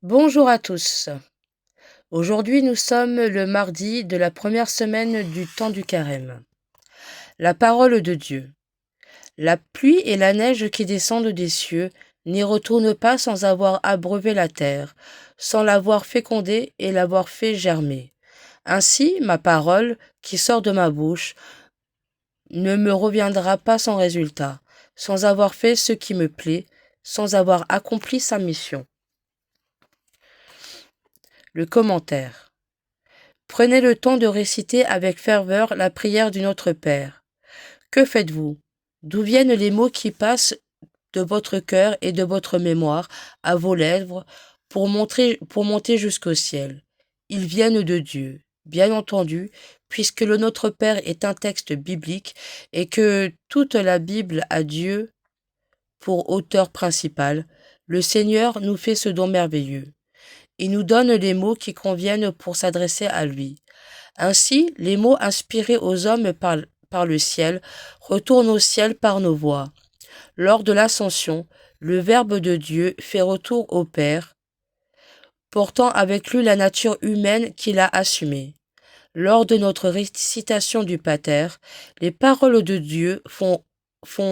Bonjour à tous. Aujourd'hui, nous sommes le mardi de la première semaine du temps du carême. La parole de Dieu. La pluie et la neige qui descendent des cieux n'y retournent pas sans avoir abreuvé la terre, sans l'avoir fécondée et l'avoir fait germer. Ainsi, ma parole, qui sort de ma bouche, ne me reviendra pas sans résultat, sans avoir fait ce qui me plaît, sans avoir accompli sa mission. Le commentaire. Prenez le temps de réciter avec ferveur la prière du Notre Père. Que faites-vous? D'où viennent les mots qui passent de votre cœur et de votre mémoire à vos lèvres pour monter jusqu'au ciel? Ils viennent de Dieu, bien entendu, puisque le Notre Père est un texte biblique et que toute la Bible a Dieu pour auteur principal. Le Seigneur nous fait ce don merveilleux. Il nous donne les mots qui conviennent pour s'adresser à lui. Ainsi, les mots inspirés aux hommes par le ciel retournent au ciel par nos voix. Lors de l'ascension, le Verbe de Dieu fait retour au Père, portant avec lui la nature humaine qu'il a assumée. Lors de notre récitation du Pater, les paroles de Dieu font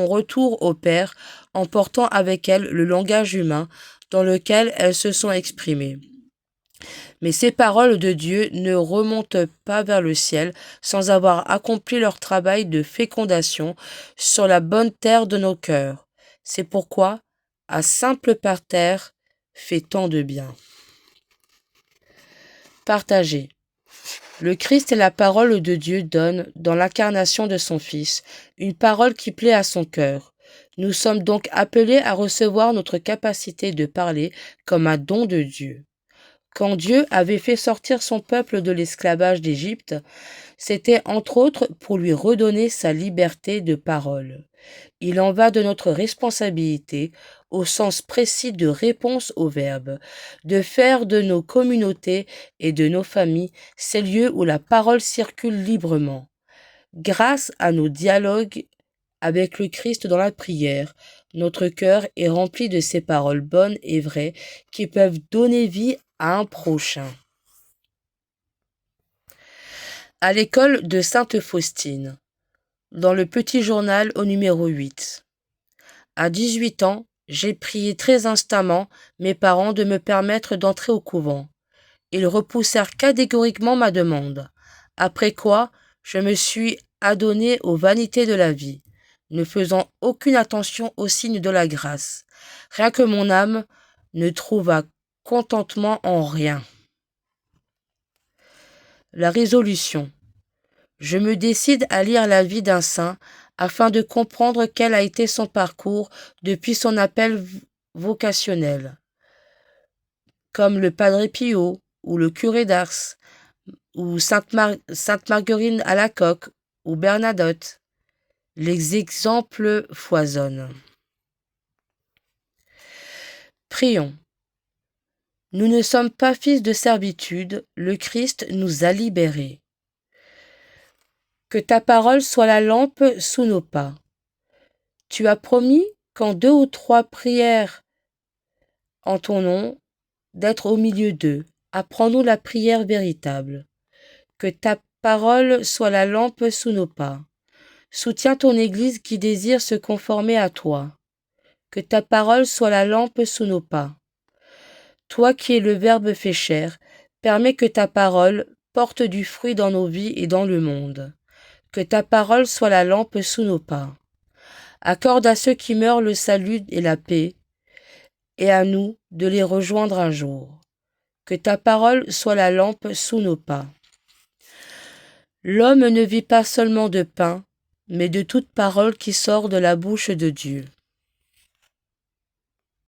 retour au Père en portant avec elles le langage humain dans lequel elles se sont exprimées. Mais ces paroles de Dieu ne remontent pas vers le ciel sans avoir accompli leur travail de fécondation sur la bonne terre de nos cœurs. C'est pourquoi, à simple par terre, fait tant de bien. Partagez. Le Christ et la parole de Dieu donnent, dans l'incarnation de son Fils, une parole qui plaît à son cœur. Nous sommes donc appelés à recevoir notre capacité de parler comme un don de Dieu. Quand Dieu avait fait sortir son peuple de l'esclavage d'Égypte, c'était entre autres pour lui redonner sa liberté de parole. Il en va de notre responsabilité, au sens précis de réponse au Verbe, de faire de nos communautés et de nos familles ces lieux où la parole circule librement. Grâce à nos dialogues avec le Christ dans la prière, notre cœur est rempli de ces paroles bonnes et vraies qui peuvent donner vie à un prochain. À l'école de Sainte Faustine, dans le petit journal au numéro 8. À 18 ans, j'ai prié très instamment mes parents de me permettre d'entrer au couvent. Ils repoussèrent catégoriquement ma demande, après quoi je me suis adonné aux vanités de la vie, ne faisant aucune attention aux signes de la grâce, rien que mon âme ne trouva contentement en rien. La résolution. Je me décide à lire la vie d'un saint afin de comprendre quel a été son parcours depuis son appel vocationnel, comme le Padre Pio ou le curé d'Ars, ou Sainte Marguerite à la Coque, ou Bernadotte. Les exemples foisonnent. Prions. Nous ne sommes pas fils de servitude, le Christ nous a libérés. Que ta parole soit la lampe sous nos pas. Tu as promis, quand 2 ou 3 prières en ton nom, d'être au milieu d'eux. Apprends-nous la prière véritable. Que ta parole soit la lampe sous nos pas. Soutiens ton Église qui désire se conformer à toi. Que ta parole soit la lampe sous nos pas. Toi qui es le Verbe fait chair, permets que ta parole porte du fruit dans nos vies et dans le monde. Que ta parole soit la lampe sous nos pas. Accorde à ceux qui meurent le salut et la paix, et à nous de les rejoindre un jour. Que ta parole soit la lampe sous nos pas. L'homme ne vit pas seulement de pain, mais de toute parole qui sort de la bouche de Dieu.